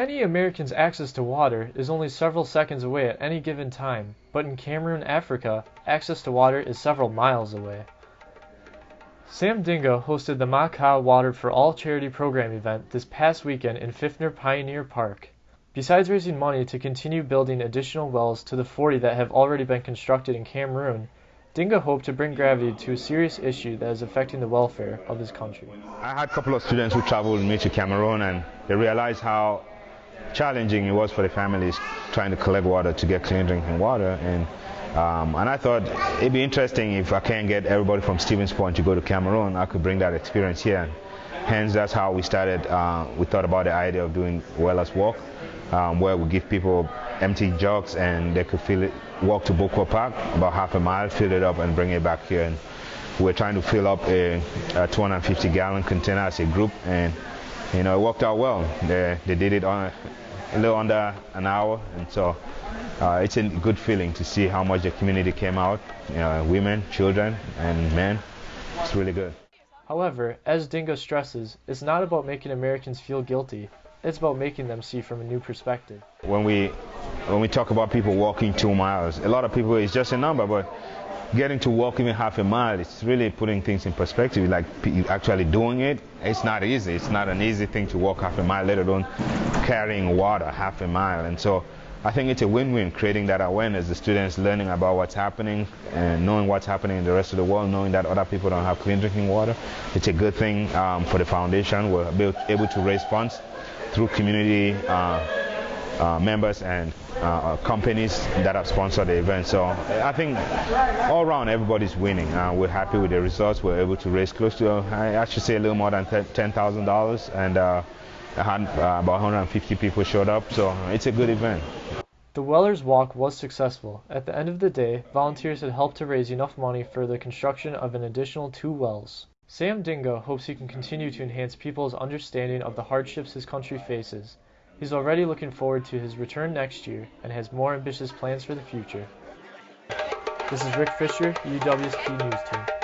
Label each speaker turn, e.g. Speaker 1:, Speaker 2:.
Speaker 1: many Americans, access to water is only several seconds away at any given time, but in Cameroon, Africa, access to water is several miles away. Sam Dinga hosted the Maka Water for All charity program event this past weekend in Fifner Pioneer Park. Besides raising money to continue building additional wells to the 40 that have already been constructed in Cameroon, Dinga hoped to bring gravity to a serious issue that is affecting the welfare of his country.
Speaker 2: I had a couple of students who traveled with me to Cameroon, and they realized how challenging it was for the families trying to collect water to get clean drinking water. And I thought it'd be interesting if I can't get everybody from Stevens Point to go to Cameroon, I could bring that experience here. Hence, that's how we started. We thought about the idea of doing Wellers Walk, where we give people empty jugs and they could fill it, walk to Bokwa Park, about half a mile, fill it up and bring it back here. And we're trying to fill up a 250-gallon container as a group, and it worked out well. They did it on a little under an hour, and so it's a good feeling to see how much the community came out, women, children, and men. It's really good.
Speaker 1: However, as Dinga stresses, it's not about making Americans feel guilty. It's about making them see from a new perspective.
Speaker 2: When we talk about people walking 2 miles, a lot of people, it's just a number, but getting to walk even half a mile, it's really putting things in perspective. Like actually doing it, it's not easy. It's not an easy thing to walk half a mile, let alone carrying water half a mile. And so I think it's a win-win, creating that awareness, the students learning about what's happening and knowing what's happening in the rest of the world, knowing that other people don't have clean drinking water. It's a good thing for the foundation. We're able to raise funds through community members and companies that have sponsored the event. So I think all around everybody's winning. We're happy with the results. We're able to raise close to, I should say, a little more than $10,000, and about 150 people showed up. So it's a good event.
Speaker 1: The Wellers Walk was successful. At the end of the day, volunteers had helped to raise enough money for the construction of an additional 2 wells. Sam Dinga hopes he can continue to enhance people's understanding of the hardships his country faces. He's already looking forward to his return next year and has more ambitious plans for the future. This is Rick Fisher, UWSP News Team.